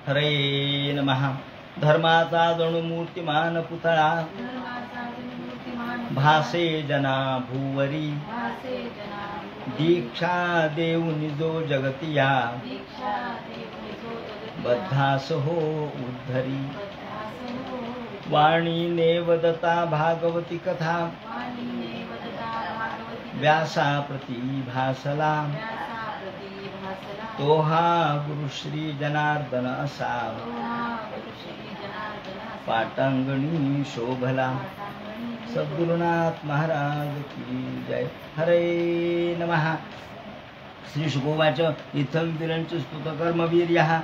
हरे नमः. धर्माचा जणू मूर्तिमान पुतळा भासे जना भूवरी. दीक्षा देऊनि जो जगतिया बद्धास हो उद्धरी. वाणी नेवदता भागवती कथा व्यासा प्रति भासला. तो हा गुरु श्री जनार्दन असा पाटांगणी शोभला. सद्गुरुनाथ महाराज की जय. हरे नमः. श्री शुकोवाच इत्थं विरंच स्तुत कर्मवीर्यः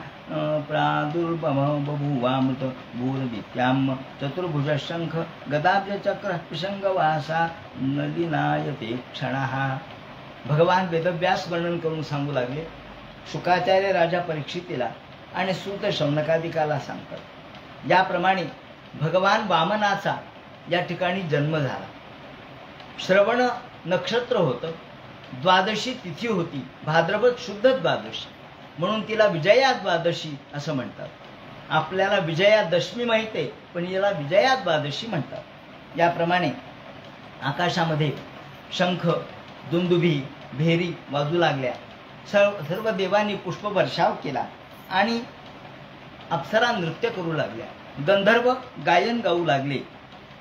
प्रादुर्भव बभूवामृत भूरदित्यां चतुर्भुज शंख गदाब्ज चक्र पिशंगवासा नलिनायते क्षणः. भगवान वेदव्यास वर्णन करून सांगू लागले. शुकाचार्य राजा परीक्षितीला आणि सूत शौनकादिकाला सांगतात. याप्रमाणे भगवान वामनाचा या ठिकाणी जन्म झाला. श्रवण नक्षत्र होतं. द्वादशी तिथी होती, भाद्रपद शुद्ध द्वादशी, म्हणून तिला विजया द्वादशी असं म्हणतात. आपल्याला विजया दशमी माहिती आहे, पण याला विजया द्वादशी म्हणतात. याप्रमाणे आकाशामध्ये शंख दुंदुभी भेरी वाजू लागल्या. सर्व देवांनी पुष्पवर्षाव केला आणि अप्सरा नृत्य करू लागल्या. गंधर्व गायन गाऊ लागले.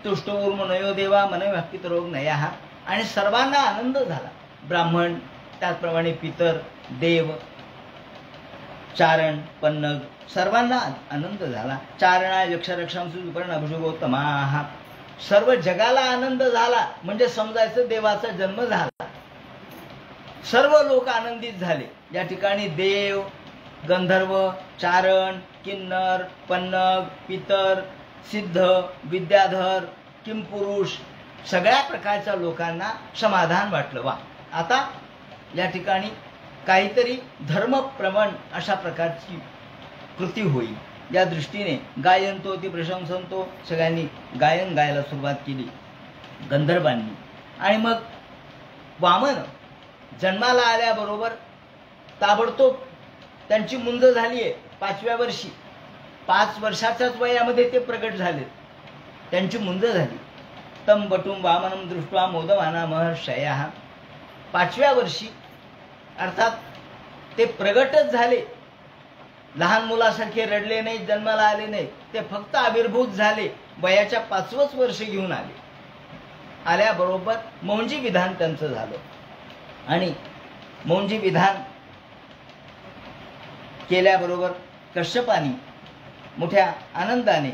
तुष्टोर्मनयो देवा मनव्यापित रोग नया. आणि सर्वांना आनंद झाला. ब्राह्मण, त्याचप्रमाणे पितर, देव, चारण, पन्नग सर्वांना आनंद झाला. चारणा यक्षरक्षांसु सुपर्ण अभिषेकोत्तमाः. सर्व जगाला आनंद झाला म्हणजे समजायचं देवाचा जन्म झाला. सर्व लोक आनंदित झाले. या ठिकाणी देव, गंधर्व, चारण, किन्नर, पन्नग, पितर, सिद्ध, विद्याधर, किमपुरुष सगळ्या प्रकारच्या लोकांना समाधान वाटलं. वा, आता या ठिकाणी काहीतरी धर्मप्रवण अशा प्रकारची कृती होईल. या दृष्टीने गायनतो ती प्रशंसनतो सगळ्यांनी गायन गायला सुरुवात केली गंधर्वांनी. आणि मग वामन जन्माला आल्याबरोबर ताबडतोब त्यांची मुंज झाली आहे. 5व्या वर्षी 5 वर्षाच्याच वयामध्ये ते प्रगट झाले. त्यांची मुंज झाली. तम बटुम वामनम दृष्ट्वा मोदमाना महर्षयः. 5व्या वर्षी अर्थात ते प्रगटच झाले. लहान मुलासारखे रडले नाही, जन्माला आले नाही. ते फक्त आविर्भूत झाले. वयाच्या 5वंच वर्ष घेऊन आले. आल्याबरोबर मौंजी विधान त्यांचं झालं. आणि मौंजी विधान केल्याबरोबर कश्यपानी मोठ्या आनंदाने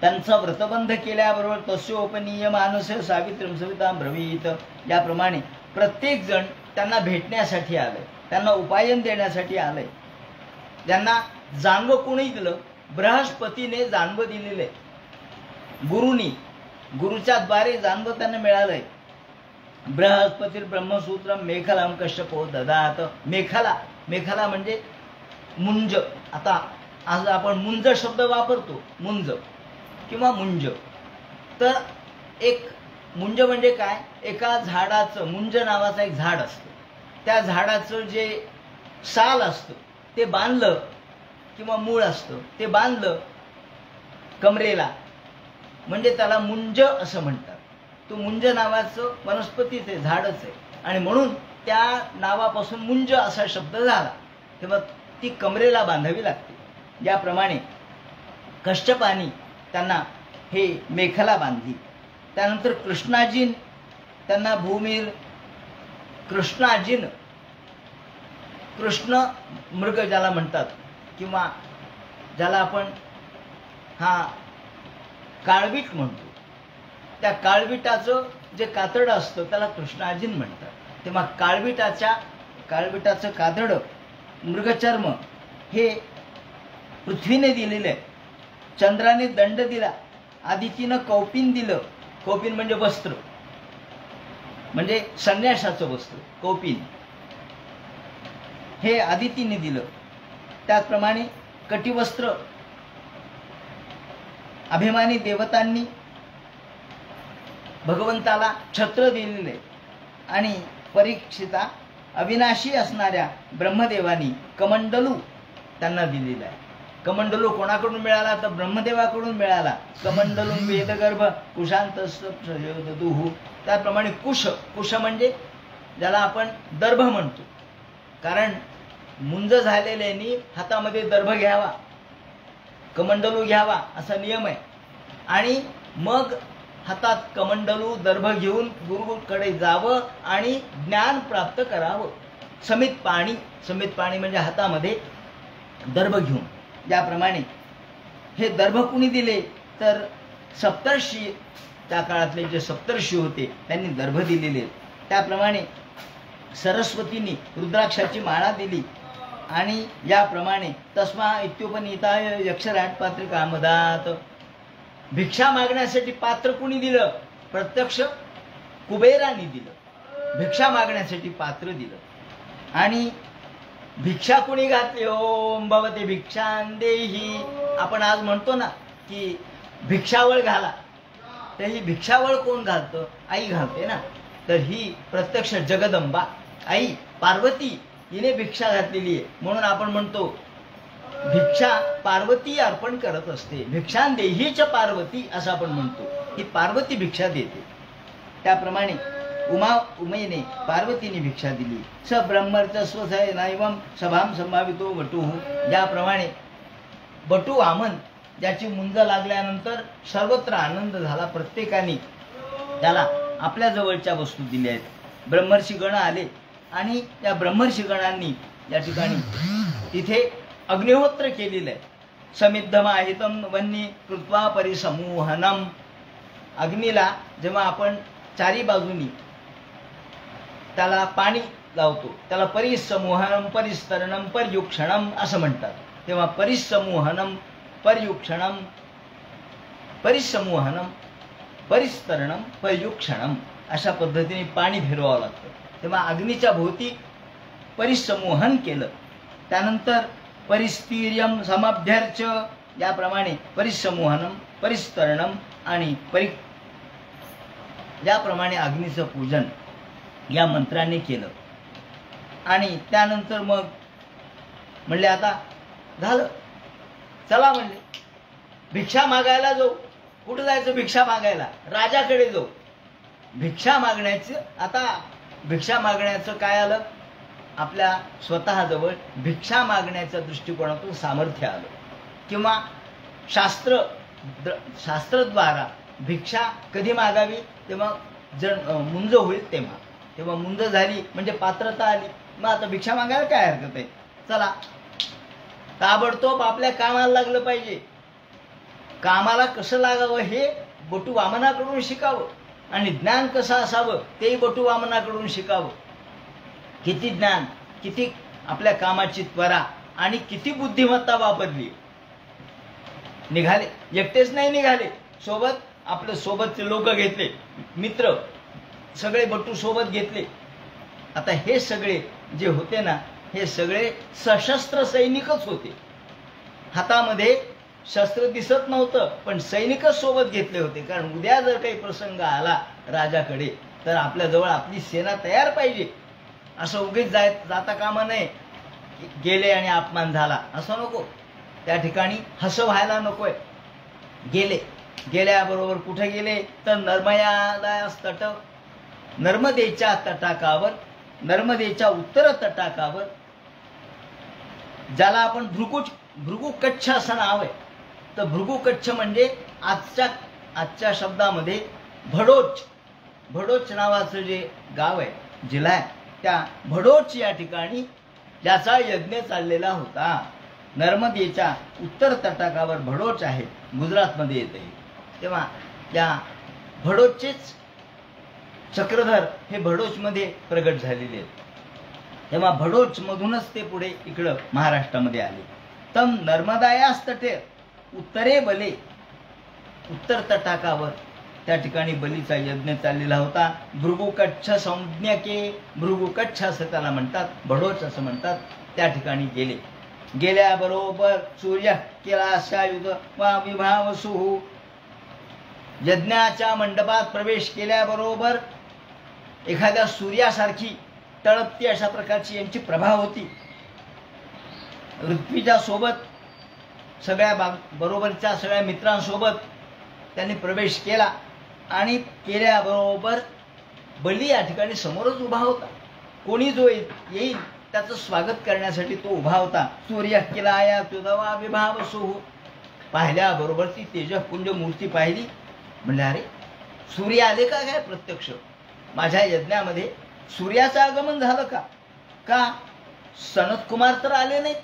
त्यांचा व्रतबंध केल्याबरोबर तस्योपनीय मानस सावित्रीं सविता ब्रवीत. याप्रमाणे प्रत्येक जण त्यांना भेटण्यासाठी आले, त्यांना उपायन देण्यासाठी आले. त्यांना जानवं कोणी दिलं? बृहस्पतीने जानवं दिलेले. गुरुनी, गुरुच्या द्वारे जानवं त्यांना मिळालंय. बृहस्पती ब्रह्मसूत्र मेखलाम कश्यपो ददात. मेखला म्हणजे मुंज. आता आज आपण मुंज शब्द वापरतो, मुंज किंवा मुंज. तर एक मुंज म्हणजे काय? एका झाडाचं, मुंज नावाचं एक झाड असतं, त्या झाडाचं जे साल असतं ते बांधलं, किंवा मूळ असतं ते बांधलं कमरेला म्हणजे त्याला मुंज असं म्हणतात. तो मुंज नावाचं वनस्पतीच आहे, झाडच आहे. आणि म्हणून त्या नावापासून मुंज असा शब्द झाला. तेव्हा ती कमरेला बांधावी लागते. याप्रमाणे कश्यपानी त्यांना हे मेखला बांधली. त्यानंतर कृष्णाजीन त्यांना भूमीर, कृष्णाजीन, कृष्ण मृग ज्याला म्हणतात, किंवा ज्याला आपण काळवीट म्हणतो, त्या काळविटाचं जे कातडं असतं त्याला कृष्णाजीन म्हणतात. तेव्हा काळविटाचं कातडं, मृगचर्म हे पृथ्वीने दिलेलं आहे. चंद्राने दंड दिला, आदितीनं कौपिन दिलं. कौपिन म्हणजे वस्त्र, म्हणजे संन्यासाचं वस्त्र. कौपिन हे आदितीने दिलं. त्याचप्रमाणे कटिवस्त्र अभिमानी देवतांनी भगवंताला छत्र दिलेले. आणि परीक्षिता अविनाशी असणाऱ्या ब्रह्मदेवानी कमंडलू त्यांना दिलेला आहे. कमंडलू कोणाकडून मिळाला तर ब्रह्मदेवाकडून मिळाला. कमंडलून वेदगर्भ कुशांतस्तुहू. त्याप्रमाणे कुश म्हणजे ज्याला आपण दर्भ म्हणतो, कारण मुंज झालेल्यानी हातामध्ये दर्भ घ्यावा, कमंडलू घ्यावा असा नियम आहे. आणि मग हातात कमंडलू दर्भ घेऊन गुरुकडे जावं आणि ज्ञान प्राप्त करावं. समित पाणी म्हणजे हातामध्ये दर्भ घेऊन. ज्याप्रमाणे हे दर्भ कुणी दिले तर सप्तर्षी, त्या काळातले जे सप्तर्षी होते त्यांनी दर्भ दिलेले. त्याप्रमाणे सरस्वतींनी रुद्राक्षाची माळा दिली. आणि याप्रमाणे तस्मा इत्युपनीताय यक्षराट पात्रिका मदात. भिक्षा मागण्यासाठी पात्र कुणी दिलं? प्रत्यक्ष कुबेरांनी दिलं. भिक्षा मागण्यासाठी पात्र दिलं. आणि भिक्षा कुणी घातली? ओम भवते भिक्षां देही. आपण आज म्हणतो ना की भिक्षावळ घाला, तर ही भिक्षावळ कोण घालतं? आई घालते ना. तर ही प्रत्यक्ष जगदंबा आई पार्वती हिने भिक्षा घातलेली आहे. म्हणून आपण म्हणतो भिक्षा पार्वती अर्पण करत असते. भिक्षां देहीच पार्वती असं आपण म्हणतो. ही पार्वती भिक्षा देते. त्याप्रमाणे उमेने पार्वतीने भिक्षा दिली. स ब्रह्मर्चस्वसय नैवम सभाम संभावितो वटू. ज्याप्रमाणे बटू वामन, ज्याची मुंज लागल्यानंतर सर्वत्र आनंद झाला, प्रत्येकाने त्याला आपल्या जवळच्या वस्तू दिल्या आहेत. ब्रह्मर्षी गण आले आणि त्या ब्रह्मर्षी गणांनी या ठिकाणी तिथे अग्निहोत्र केलेलं आहे. समिद्धमाहितम वन्नी कृत्वा परिसमूहनम. अग्नीला जेव्हा आपण चारी बाजूनी त्याला पाणी लावतो त्याला परिसमूहनम परिस्तरणम पर्युक्षणम असं म्हणतात. तेव्हा परिसमूहनम पर्युक्षणम परिसमूहनम परिस्तरणम पर्युक्षणम अशा पद्धतीने पाणी फिरवावं लागतं. तेव्हा अग्नीच्या भोवती परिसमूहन केलं. त्यानंतर परिस्थिर्यम समभ्यर्च. याप्रमाणे परिसमूहनम परिस्तरणम आणि याप्रमाणे अग्नीचं पूजन या मंत्राने केलं. आणि त्यानंतर मग म्हणले आता झालं, चला म्हणले भिक्षा मागायला जाऊ. कुठं जायचं? भिक्षा मागायला. राजाकडे जाऊ. भिक्षा मागण्याचं. आता भिक्षा मागण्याचं काय आलं? आपल्या स्वतःजवळ भिक्षा मागण्याच्या दृष्टिकोनातून सामर्थ्य आलं. किंवा शास्त्रद्वारा भिक्षा कधी मागावी? तेव्हा मुंज होईल तेव्हा मुंज झाली म्हणजे पात्रता आली. मग आता भिक्षा मागायला काय हरकत आहे? चला ताबडतोब आपल्या कामाला लागलं पाहिजे. कामाला कसं लागावं हे बटू वामनाकडून शिकावं. आणि ज्ञान कसं असावं तेही बटू वामनाकडून शिकावं. किती ज्ञान, किती आपल्या कामाची त्वरा आणि किती बुद्धिमत्ता वापरली. निघाले, एकटेच नाही निघाले, सोबत आपले सोबतचे लोक घेतले, मित्र सगळे बटू सोबत घेतले. आता हे सगळे जे होते ना, हे सगळे सशस्त्र सैनिकच होते. हातामध्ये शस्त्र दिसत नव्हतं पण सैनिकच सोबत घेतले होते. कारण उद्या जर काही प्रसंग आला राजाकडे तर आपल्याजवळ आपली सेना तयार पाहिजे. असं उगीच जाता कामा नये. गेले आणि अपमान झाला असं नको. त्या ठिकाणी हसं व्हायला नकोय. गेल्याबरोबर कुठे गेले तर नर्मदास्तट, नर्मदेच्या तटाकावर, नर्मदेच्या उत्तर तटाकावर, ज्याला आपण भृगुकच्छ असं नाव आहे. तर भृगुकच्छ म्हणजे आजच्या शब्दामध्ये भडोच नावाचं जे गाव आहे, जिल्हा आहे, त्या भडोच या ठिकाणी ज्याचा यज्ञ चाललेला होता. नर्मदेच्या उत्तर तटाकावर भडोच आहे, गुजरातमध्ये येते. तेव्हा त्या भडोचचेच चक्रधर हे भडोचमध्ये प्रगट झालेले आहेत. तेव्हा भडोच मधूनच ते पुढे इकडं महाराष्ट्रामध्ये आले. तम नर्मदायास तटे उत्तरे बले, उत्तर तटाकावर त्या ठिकाणी बलीचा यज्ञ चाललेला होता. भृगुकच्छ संज्ञके, भृगुकच्छ असं त्याला म्हणतात, भडोच असं म्हणतात. त्या ठिकाणी गेल्याबरोबर सूर्य केला शायुध वा विभावसुहू. यज्ञाच्या मंडपात प्रवेश केल्याबरोबर एखाद्या सूर्यासारखी तळपती अशा प्रकारची यांची प्रभा होती. ऋत्विजा सोबत सगळ्या बरोबरच्या सगळ्या मित्रांसोबत त्यांनी प्रवेश केला आणि केल्याबरोबर बली या ठिकाणी समोरच उभा होता. कोणी जो येईल त्याचं स्वागत करण्यासाठी तो उभा होता. सूर्य किलाया तुझा विभाव सोहू. पाहिल्याबरोबर ती तेजपुंज मूर्ती पाहिली. म्हणले अरे सूर्य आले का काय प्रत्यक्ष माझ्या यज्ञामध्ये? सूर्याचं आगमन झालं का? का सनत कुमार तर आले नाहीत.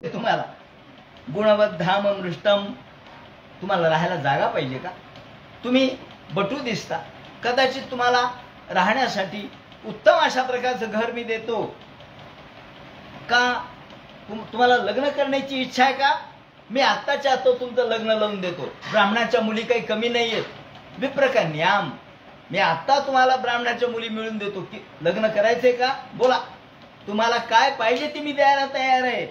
तुम्हाला गुणवत धाम मृष्टम, तुम्हाला राहायला जागा पाहिजे का? तुम्ही बटू दिसता, कदाचित तुम्हाला राहण्यासाठी उत्तम अशा प्रकारचं घर मी देतो का? तुम्हाला लग्न करण्याची इच्छा आहे का? मी आत्ताच्या आत्ता तुमचं लग्न लावून देतो. ब्राह्मणाच्या मुली काही कमी नाहीयेत. विप्रकन्याम, मी आत्ता तुम्हाला ब्राह्मणाच्या मुली मिळून देतो. की लग्न करायचंय का? बोला, तुम्हाला काय पाहिजे ते मी द्यायला तयार आहे.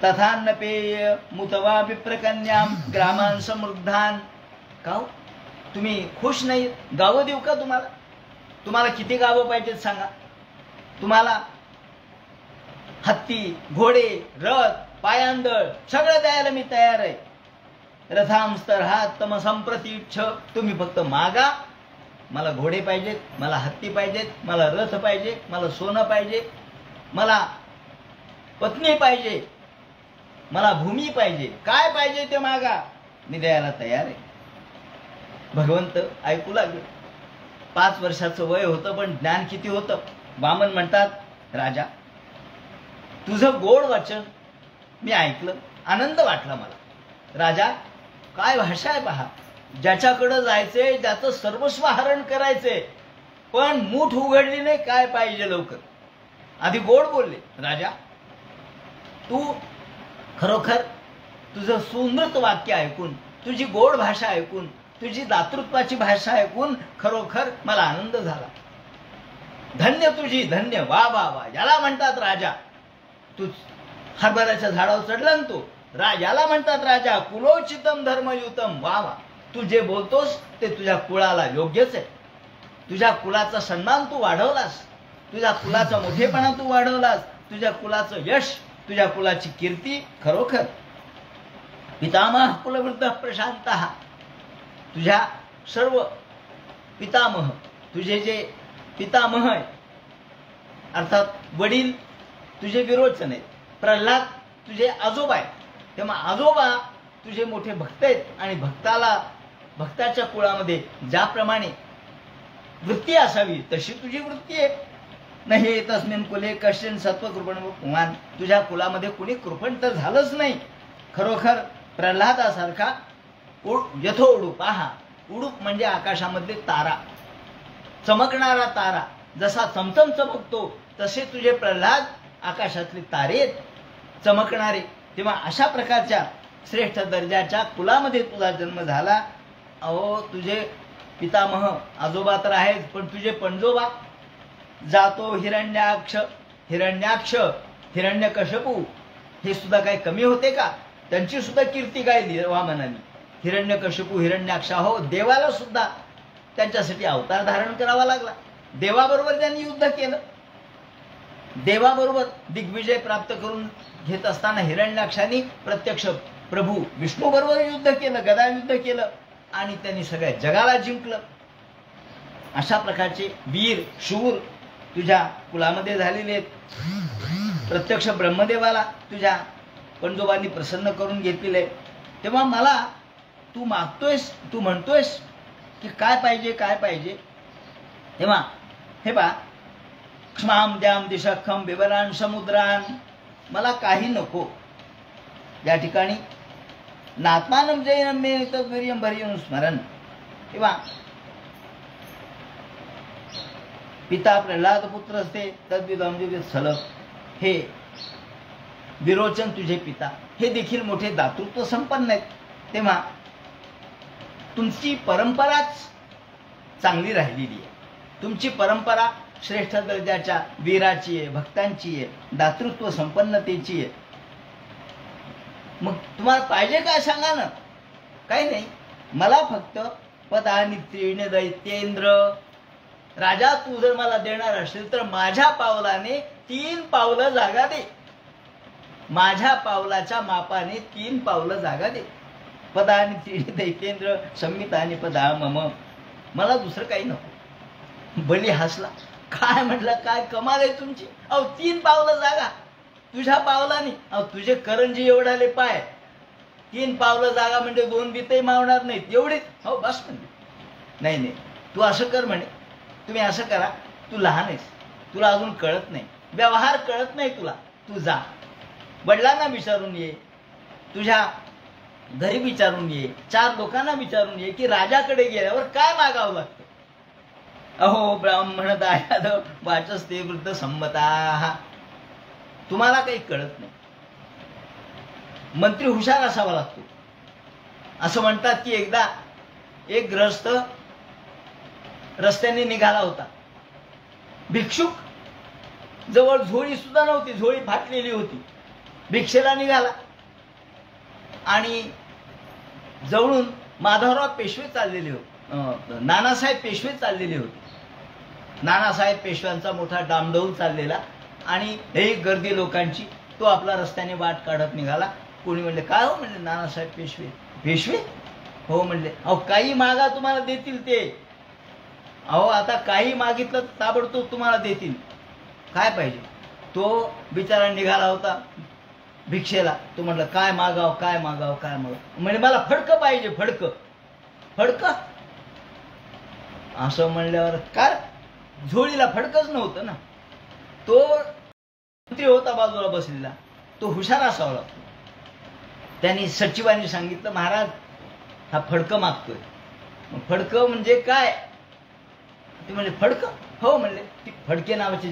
तथान्नपेय मुतवा विप्रकन्याम ग्रामान समृद्धान. का हो? तुम्ही खुश नाही? गावं देऊ का तुम्हाला? तुम्हाला किती गावं पाहिजेत सांगा. तुम्हाला हत्ती, घोडे, रथ, पायांदळ सगळं द्यायला मी तयार आहे. रथांस्तरहात तम संप्रतीच्छ, तुम्ही फक्त मागा. मला घोडे पाहिजेत, मला हत्ती पाहिजेत, मला रथ पाहिजे, मला सोनं पाहिजे, मला पत्नी पाहिजे, मला भूमी पाहिजे. काय पाहिजे ते मागा, मी द्यायला तयार आहे. भगवंत ऐकू लागले. 5 वर्षाचं वय होतं, पण ज्ञान किती होतं. वामन म्हणतात, राजा तुझं गोड वचन मी ऐकलं, आनंद वाटला मला. राजा काय भाषा आहे पहा. ज्याच्याकडे जायचंय, ज्याचं सर्वस्व हरण करायचंय, पण मूठ उघडली नाही. काय पाहिजे लवकर. आधी गोड बोलले. राजा तू खरोखर तुझं सुमृत वाक्य ऐकून, तुझी गोड भाषा ऐकून, तुझी दातृत्वाची भाषा ऐकून खरोखर मला आनंद झाला. धन्य तुझी, धन्य. वा वा वा, याला म्हणतात राजा. तू हरभऱ्याच्या झाडावर चढला ना तो याला म्हणतात राजा. कुलोचितम धर्मयुतम. वा वा, तू जे बोलतोस ते तुझ्या कुळाला योग्यच आहे. तुझ्या कुलाचा सन्मान तू वाढवलास, तुझ्या कुलाचा मोठेपणा तू वाढवलास, तुझ्या कुलाचं यश, तुझ्या कुलाची कीर्ती. खरोखर पितामह कुलवृद्ध प्रशांत. तुझ्या सर्व पितामह, तुझे जे पितामह आहे अर्थात वडील तुझे विरोचन आहेत. प्रल्हाद तुझे आजोबा आहेत. तेव्हा आजोबा तुझे मोठे भक्त आहेत. आणि भक्ताच्या कुळामध्ये ज्याप्रमाणे वृत्ती असावी तशी तुझी वृत्ती आहे. नाही तस्मिन कुले कश्चिन सत्वकृपण पुमान. तुझ्या कुलामध्ये कुणी कृपण तर झालंच नाही. खरोखर प्रल्हादासारखा यथो उडूप. उडूप म्हणजे आकाशामध्ये तारा, चमकणारा तारा. जसा चमचम चमकतो तसे तुझे प्रल्हाद आकाशातले तारे चमकणारे. तेव्हा अशा प्रकारच्या श्रेष्ठ दर्जाच्या कुलामध्ये तुझा जन्म झाला. अहो तुझे पितामह आजोबा तर आहेत, पण तुझे पणजोबा जातो हिरण्याक्ष, हिरण्यकश्यपू हे सुद्धा काही कमी होते का? त्यांची सुद्धा कीर्ती गायली वामनाने. हिरण्यकश्यपू, हिरण्याक्ष. हो, देवाला सुद्धा त्यांच्यासाठी अवतार धारण करावा लागला. देवाबरोबर त्यांनी युद्ध केलं. देवाबरोबर दिग्विजय प्राप्त करून घेत असताना हिरण्याक्षाने प्रत्यक्ष प्रभू विष्णू बरोबर युद्ध केलं, गदा युद्ध केलं आणि त्यांनी सगळ्या जगाला जिंकलं. अशा प्रकारचे वीर शूर तुझ्या कुलामध्ये झालेले आहेत. प्रत्यक्ष ब्रह्मदेवाला तुझ्या पणजोबांनी प्रसन्न करून घेतलेले. तेव्हा मला तू मागतोयस, तू म्हणतोयस की काय पाहिजे काय पाहिजे. तेव्हा हे पहा, क्ष्माम द्याम दिशखम विवरान समुद्रान. मला काही नको. या ठिकाणी नात्मानम जैनम मे तद्वीर्यम भर्यम स्मरण. तेव्हा पिता प्रल्हाद पुत्र असते तद्विदम स्थल. हे विरोचन तुझे पिता हे देखील मोठे दातृत्व संपन्न आहेत. तेव्हा तुमची परंपराच चांगली राहिलेली आहे. तुमची परंपरा श्रेष्ठ दर्जाच्या वीराची आहे, भक्तांची आहे, दातृत्व संपन्नतेची आहे. मग तुम्हाला पाहिजे काय सांगा ना. काही नाही, मला फक्त पदानि त्रीण दैत्येंद्र. राजा तू जर मला देणार असेल तर माझ्या पावलाने 3 पावलं जागा दे. माझ्या पावलाच्या मापाने 3 पावलं जागा दे. पदानि त्रीण दैत्येंद्र संमितानि पदा मम. मला दुसरं काही नको. बली हसला. काय म्हटलं, काय कमाल आहे तुमची. अहो 3 पावलं जागा तुझ्या पावलाने. अहो तुझे करंजी एवढाले पाय, 3 पावलं जागा म्हणजे 2 बितही मावणार नाहीत एवढीच. हो बस म्हणजे. नाही नाही, तू असं कर म्हणे. तुम्ही असं करा, तू लहान आहेस, तुला अजून कळत नाही, व्यवहार कळत नाही तुला. तू जा, वडिलांना विचारून ये, तुझ्या घरी विचारून ये, 4 लोकांना विचारून ये की राजाकडे गेल्यावर काय मागावं लागतं. अहो ब्राह्मण दायाद वाचस्ते वृद्ध संमता. तुम्हाला काही कळत नाही. मंत्री हुशार असावा लागतो. असं म्हणतात की एकदा एक ग्रस्त रस्त्याने निघाला होता. भिक्षुक जवळ झोळी सुद्धा नव्हती, झोळी फाटलेली होती. भिक्षेला निघाला आणि जवळून माधवराव पेशवे चाललेले होते, नानासाहेब पेशवे चाललेले होते. नानासाहेब पेशव्यांचा मोठा डामडौल चाललेला आणि हे गर्दी लोकांची. तो आपला रस्त्याने वाट काढत निघाला. कोणी म्हणले काय हो, म्हणले नानासाहेब पेशवे. पेशवे हो म्हणले. अहो काही मागा तुम्हाला देतील ते. अहो आता काही मागितलं ताबडतोब तुम्हाला देतील. काय पाहिजे. तो बिचारा निघाला होता भिक्षेला. तो म्हटलं काय मागाव काय मागाव काय मागाव. म्हणजे मला फडकं पाहिजे, फडकं. फडकं असं म्हणल्यावर काय, झोळीला फडकच नव्हतं ना. तो मंत्री होता बाजूला बसलेला, तो हुशार असावा लागतो. त्यांनी सचिवांनी सांगितलं महाराज हा फडकं मागतोय. मग फडकं म्हणजे काय. ते म्हणजे फडकं हो म्हणले. ती फडके नावाची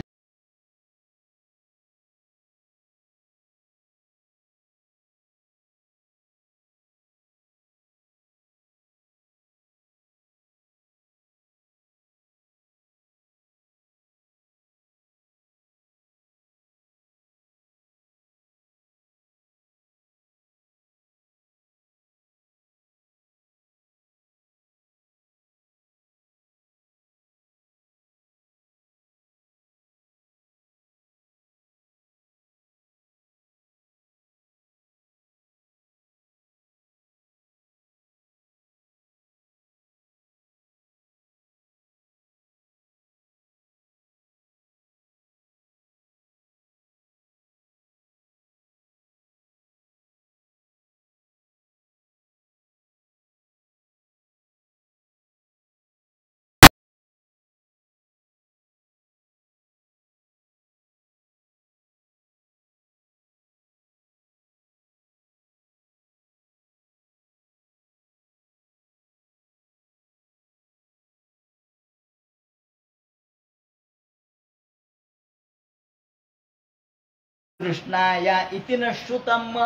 तृष्णा या इति न श्रुतम.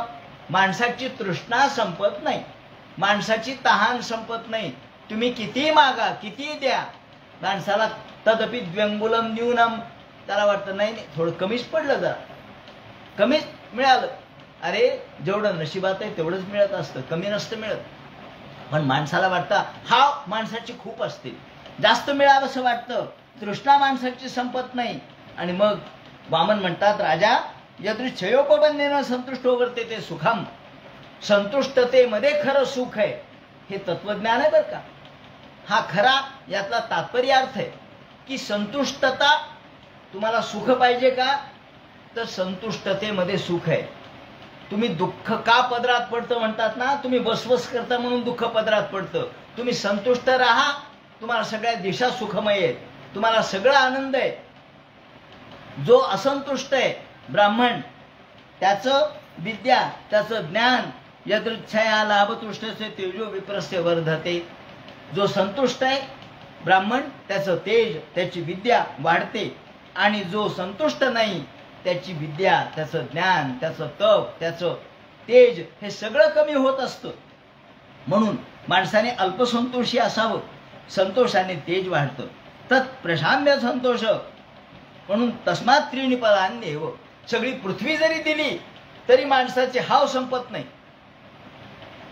माणसाची तृष्णा संपत नाही, माणसाची तहान संपत नाही. तुम्ही किती मागा किती द्या, माणसाला तदपि द्व्यंगुलम न्यूनम. त्याला वाटतं नाही नाही थोडं कमीच पडलं, जरा कमीच मिळालं. अरे जेवढं नशिबात आहे तेवढंच मिळत असतं, कमी नसतं मिळत. पण माणसाला वाटतं हा माणसाची खूप असते, जास्त मिळावं असं वाटतं. तृष्णा माणसाची संपत नाही. आणि मग वामन म्हणतात राजा यदृच्छयोपबंधेन संतुष्टो वर्तेते सुखम. संतुष्टतेमध्ये खरं सुख आहे, हे तत्वज्ञान आहे बरं का. हा खरा यातला तात्पर्य अर्थ आहे की संतुष्टता. तुम्हाला सुख पाहिजे का, तर संतुष्टतेमध्ये सुख आहे. तुम्ही दुःख का पदरात पडतं म्हणतात ना, तुम्ही वसवस करता म्हणून दुःख पदरात पडतं. तुम्ही संतुष्ट राहा, तुम्हाला सगळ्या दिशा सुखमय आहेत, तुम्हाला सगळा आनंद आहे. जो असंतुष्ट आहे ब्राह्मण, त्याचं विद्या त्याचं ज्ञान यदृच्छया लाभतुष्टस्य तेजो विप्रस्य वर्धते. जो संतुष्ट आहे ब्राह्मण, त्याचं तेज त्याची विद्या वाढते. आणि जो संतुष्ट नाही त्याची विद्या त्याचं ज्ञान त्याचं तप त्याचं तेज हे सगळं कमी होत असतं. म्हणून माणसाने अल्पसंतोषी असावं, संतोषाने तेज वाढतं. तत्प्रशाम्य संतोष. म्हणून तस्मात् त्रीणि पदान्येव. सगळी पृथ्वी जरी दिली तरी माणसाचे हाव संपत नाही.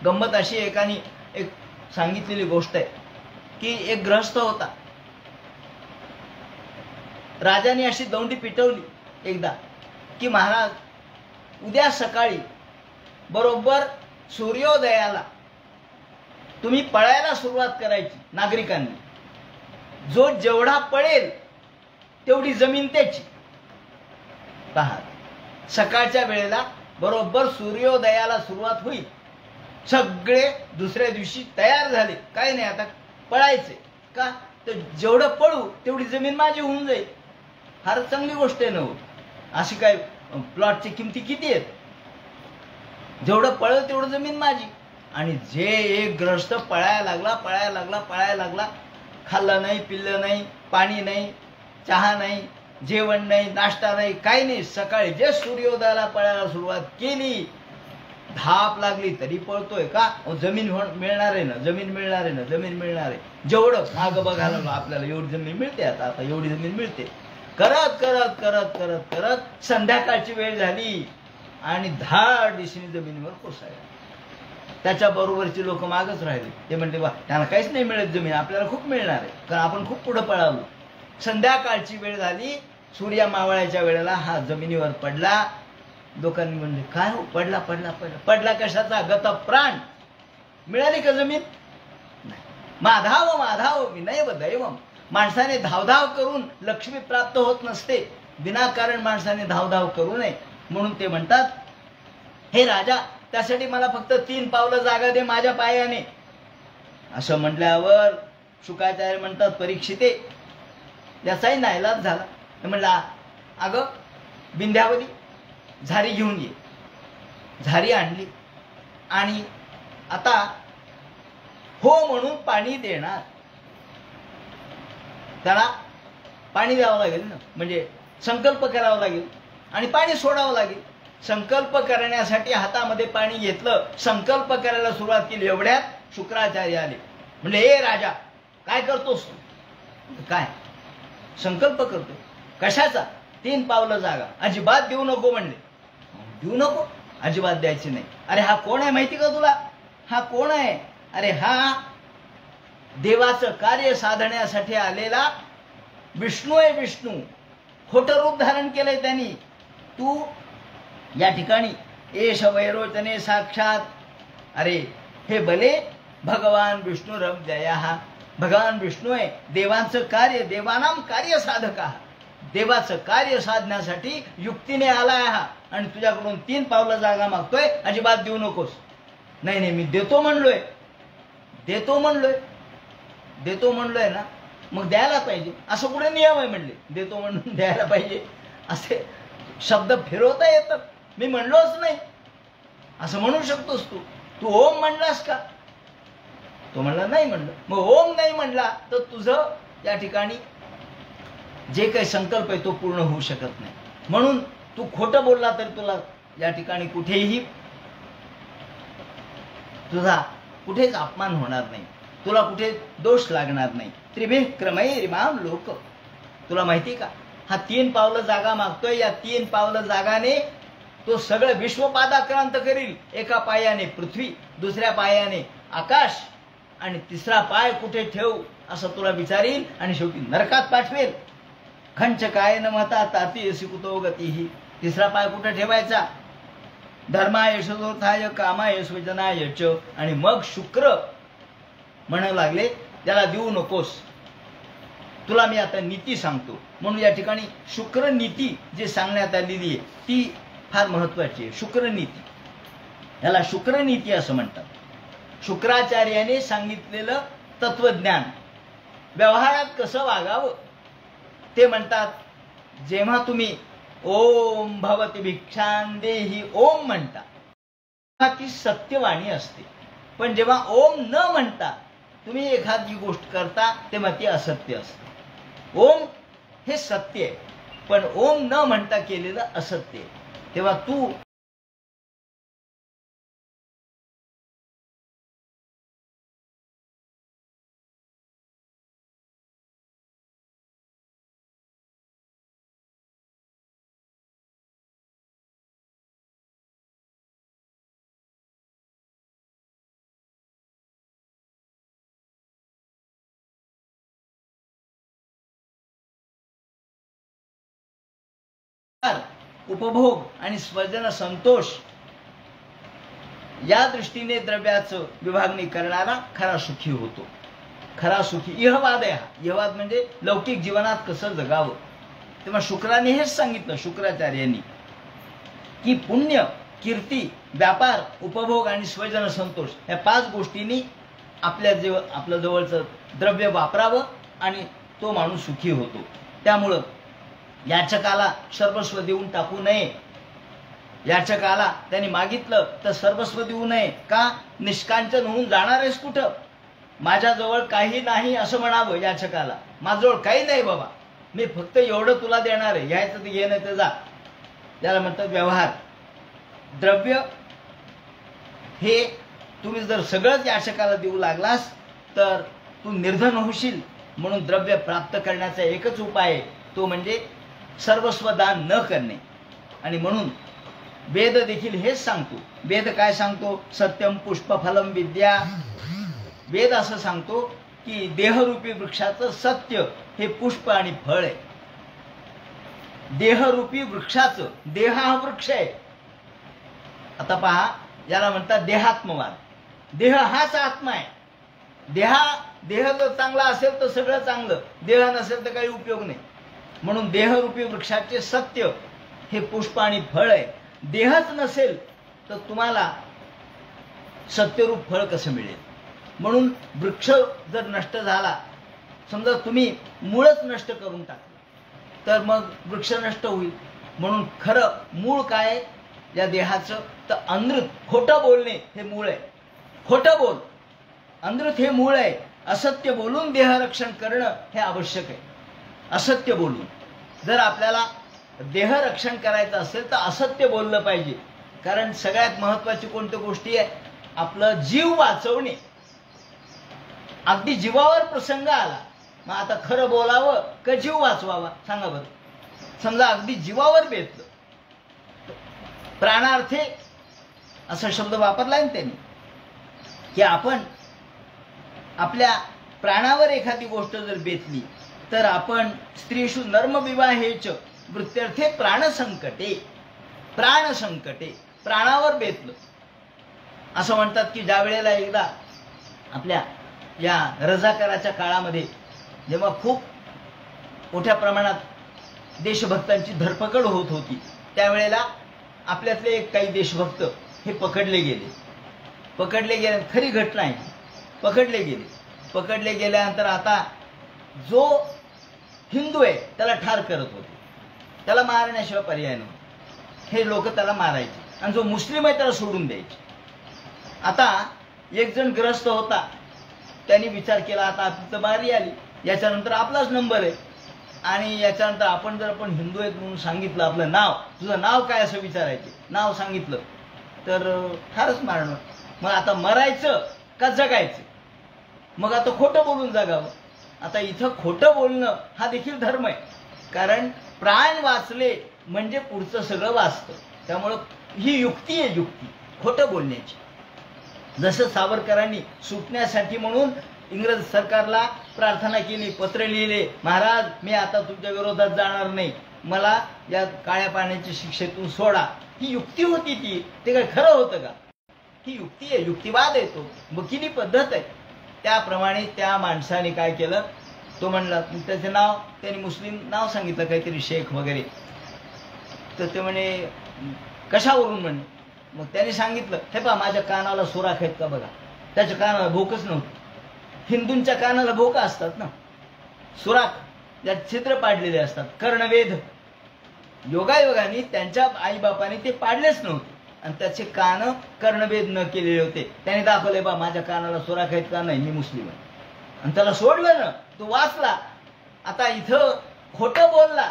गंमत अशी एकाने एक सांगितलेली गोष्ट आहे की एक गृहस्थ होता. राजाने अशी दौंडी पिटवली एकदा की महाराज उद्या सकाळी बरोबर सूर्योदयाला तुम्ही पळायला सुरुवात करायची नागरिकांनी. जो जेवढा पळेल तेवढी जमीन त्याची. पहा सकाळच्या वेळेला बरोबर सूर्योदयाला सुरुवात होईल. सगळे दुसऱ्या दिवशी तयार झाले, काय नाही आता पळायचे का, तर जेवढं पळू तेवढी जमीन माझी होऊन जाईल. फार चांगली गोष्ट आहे ना. अशी काय प्लॉटची किमती किती आहेत, जेवढं पळेल तेवढं जमीन माझी. आणि जे एक ग्रस्त पळायला लागला, खाल्लं नाही, पिल्लं नाही, पाणी नाही, चहा नाही, जेवण नाही, नाश्ता नाही, काही नाही. सकाळी जे सूर्योदयाला पळायला सुरुवात केली, धाप लागली तरी पळतोय का? जमीन मिळणार आहे ना, जमीन मिळणार आहे. जेवढं मागं बघायला लागलो आपल्याला एवढी जमीन मिळते, आता एवढी जमीन मिळते. करत करत करत करत करत संध्याकाळची वेळ झाली आणि धाड दिशेने जमिनीवर कोसळला. त्याच्या बरोबरचे लोक मागच राहिले. ते म्हणते बा त्यांना काहीच नाही मिळत जमीन, आपल्याला खूप मिळणार आहे, कारण आपण खूप पुढे पळालो. संध्याकाळची वेळ झाली, सूर्य मावळायच्या वेळेला हा जमिनीवर पडला. लोकांनी म्हणले काय हो, पडला कशाचा? गत प्राण. मिळाली का जमीन? माधाव विनयव दैवम. माणसाने धावधाव करून लक्ष्मी प्राप्त होत नसते, विनाकारण माणसाने धावधाव करू नये. म्हणून ते म्हणतात, हे राजा, त्यासाठी मला फक्त 3 पावलं जागा दे माझ्या पायाने. असं म्हटल्यावर शुकाचार्य म्हणतात, परीक्षिते, याचाही नाईलाज झाला. म्हणला, अगं विंध्यावली, झारी घेऊन ये. झारी आणली आणि आता हो म्हणून पाणी देणार. त्याला पाणी द्यावं लागेल ना, म्हणजे संकल्प करावा लागेल आणि पाणी सोडावं लागेल. संकल्प करण्यासाठी हातामध्ये पाणी घेतलं, संकल्प करायला सुरुवात केली. एवढ्यात शुक्राचार्य आले. म्हणजे हे राजा, काय करतोस तू? काय संकल्प करतो? कशाचा? 3 पावलं जागा. अजिबात देऊ नको म्हणले. देऊ नको, अजिबात द्यायची नाही. अरे हा कोण आहे माहिती का तुला? हा कोण आहे? अरे हा देवाचं कार्य साधण्यासाठी आलेला विष्णू आहे. विष्णू खोटं रूप धारण केलंय त्यांनी. तू या ठिकाणी एष वैरोचने साक्षात. अरे हे भले भगवान विष्णू रम जया. हा भगवान विष्णू आहे, देवांचं कार्य, देवानाम कार्य साधक. देवाचं कार्य साधण्यासाठी युक्तीने आलाय हा, आणि तुझ्याकडून 3 पावलं जागा मागतोय. अजिबात देऊ नकोस. नाही मी देतो म्हणलोय ना, मग द्यायला पाहिजे. असं कुठे नियम आहे म्हणले? देतो म्हणून द्यायला पाहिजे असे शब्द फिरवता येतात. मी म्हणलोच नाही असं म्हणू शकतोस तू. तू ओम म्हणलास का? तो म्हणला नाही म्हणलं. मग ओम नाही म्हणला तर तुझं या ठिकाणी जे काही संकल्प आहे तो पूर्ण होऊ शकत नाही. म्हणून तू खोटं बोलला तरी तुला या ठिकाणी कुठेही तुझा कुठेच अपमान होणार नाही, तुला कुठे दोष लागणार नाही. त्रिभिक्रमैरिमाम लोक. तुला माहिती का, हा 3 पावलं जागा मागतोय. या 3 पावलं जागाने तो सगळं विश्व पादाक्रांत करील. एका पायाने पृथ्वी, दुसऱ्या पायाने आकाश, आणि तिसरा पाय कुठे ठेवू असं तुला विचारील आणि शेवटी नरकात पाठवेल. खंच काय न मता ताती कुतो गतीही. तिसरा पाय कुठे ठेवायचा? धर्माय शोधाय कामाय स्वजनाय च. आणि मग शुक्र म्हणू लागले, त्याला देऊ नकोस. तुला मी आता नीती सांगतो. म्हणून या ठिकाणी शुक्र नीती जी सांगण्यात आलेली आहे ती फार महत्वाची आहे. शुक्र नीती, याला शुक्र नीती असं म्हणतात. शुक्राचार्याने सांगितलेलं तत्वज्ञान, व्यवहारात कसं वागावं ते म्हणतात. जेव्हा तुम्ही ओम भवती भिक्षांदेही ओम म्हणता तेव्हा ती सत्यवाणी असते. पण जेव्हा ओम न म्हणता तुम्ही एखादी गोष्ट करता तेव्हा ती असत्य असते. ओम हे सत्य आहे, पण ओम न म्हणता केलेलं असत्य आहे. तेव्हा तू उपभोग आणि स्वजन संतोष या दृष्टीने द्रव्याचं विभागणी करणारा खरा सुखी होतो. खरा सुखी इहवाद आहे. इहवाद म्हणजे लौकिक जीवनात कसं जगावं. तेव्हा शुक्राने हेच सांगितलं, शुक्राचार्यांनी, की पुण्य, कीर्ती, व्यापार, उपभोग आणि स्वजन संतोष या 5 गोष्टींनी आपल्या जवळचं द्रव्य वापरावं आणि तो माणूस सुखी होतो. त्यामुळं याचकाला सर्वस्व देऊन टाकू नये. याचकाला त्यांनी मागितलं तर सर्वस्व देऊ नये का? निष्कांचन होऊन जाणार आहेस कुठं? माझ्याजवळ काही नाही असं म्हणावं याचकाला. माझ्याजवळ काही नाही बाबा, मी फक्त एवढं तुला देणार आहे, घ्यायचं ते घे नाही तर जा. त्याला म्हणतात व्यवहार. द्रव्य हे तुम्ही जर सगळंच याचकाला देऊ लागलास तर तू निर्धन होशील. म्हणून द्रव्य प्राप्त करण्याचा एकच उपाय आहे, तो म्हणजे सर्वस्व दान न करणे. आणि म्हणून वेद देखील हेच सांगतो. वेद काय सांगतो? सत्यम पुष्पफलम विद्या. वेद असं सांगतो की देहरूपी वृक्षाचं सत्य हे पुष्प आणि फळ आहे. देहरूपी वृक्षाचं, देह हा वृक्ष आहे. आता पहा, याला म्हणतात देहात्मवाद. देह हाच आत्मा आहे. देह जर चांगला असेल तर सगळं चांगलं, देह नसेल तर काही उपयोग नाही. म्हणून देहरूपी वृक्षाचे सत्य हे पुष्प आणि फळ आहे. देहच नसेल तर तुम्हाला सत्यरूप फळ कसं मिळेल? म्हणून वृक्ष जर नष्ट झाला, समजा तुम्ही मूळच नष्ट करून टाकलं तर मग वृक्ष नष्ट होईल. म्हणून खरं मूळ काय या देहाचं? तर अनृत, खोटं बोलणे हे मूळ आहे. खोटं बोल, अनृत हे मूळ आहे. असत्य बोलून देहरक्षण करणं हे आवश्यक आहे. असत्य बोलून जर आपल्याला देहरक्षण करायचं असेल तर असत्य बोललं पाहिजे. कारण सगळ्यात महत्वाची कोणती गोष्टी आहे? आपलं जीव वाचवणे. अगदी जीवावर प्रसंग आला, मग आता खरं बोलावं का जीव वाचवावा? सांगा बरं. समजा अगदी जीवावर बेतलं, प्राणार्थे असा शब्द वापरलाय ना त्यांनी, की आपण आपल्या प्राणावर एखादी गोष्ट जर बेतली तर आपण स्त्रीषु नर्मविवाहेच वृत्त्यर्थे प्राणसंकटे. प्राणसंकटे, प्राणावर बेतलं. असं म्हणतात की ज्या वेळेला एकदा आपल्या या रजाकाराच्या काळामध्ये जेव्हा खूप मोठ्या प्रमाणात देशभक्तांची धरपकड होत होती, त्यावेळेला आपल्यातले काही देशभक्त हे पकडले गेले. खरी घटना आहे. पकडले गेल्यानंतर आता जो हिंदू आहे त्याला ठार करत होते. त्याला मारण्याशिवाय पर्याय नव्हता. हे लोक त्याला मारायचे आणि जो मुस्लिम आहे त्याला सोडून द्यायचे. आता एक जण ग्रस्त होता, त्यांनी विचार केला आता आपली तर बारी आली, याच्यानंतर आपलाच नंबर आहे. आणि याच्यानंतर आपण जर आपण हिंदू आहेत म्हणून सांगितलं, आपलं नाव, तुझं नाव काय असं विचारायचे, नाव सांगितलं तर ठारच मारणं. मग आता मरायचं का जगायचं? मग आता खोटं बोलून जगावं. आता इथं खोटं बोलणं हा देखील धर्म आहे. कारण प्राण वाचले म्हणजे पुढचं सगळं वाचतं. त्यामुळं ही युक्ती आहे, युक्ती खोटं बोलण्याची. जसं सावरकरांनी सुटण्यासाठी म्हणून इंग्रज सरकारला प्रार्थना केली, पत्र लिहिले, महाराज मी आता तुमच्या विरोधात जाणार नाही, मला या काळ्या पाण्याच्या शिक्षेतून सोडा. ही युक्ती होती ती. ते काय खरं होतं का? ही युक्ती आहे, युक्तिवाद आहे, तो वकिली पद्धत आहे. त्याप्रमाणे त्या माणसाने काय केलं, तो म्हणला, त्याचे नाव त्यांनी मुस्लिम नाव सांगितलं, काहीतरी शेख वगैरे. तर ते म्हणे कशावरून म्हणे. मग त्याने सांगितलं, हे पहा माझ्या कानाला सुराख आहेत का बघा. त्याच्या कानाला भोकच नव्हतं. हिंदूंच्या कानाला भोक असतात ना, सुराख, ज्यात छिद्र पाडलेले असतात, कर्णवेध. योगायोगाने त्यांच्या आईबापाने ते पाडलेच नव्हते आणि त्याचे कान कर्णवेध न केलेले होते. त्याने दाखवले, बा माझ्या कानाला सुराख आहेत का? नाही, मी मुस्लिम आहे. आणि त्याला सोडलं ना, तो वाचला. आता इथं खोटं बोलला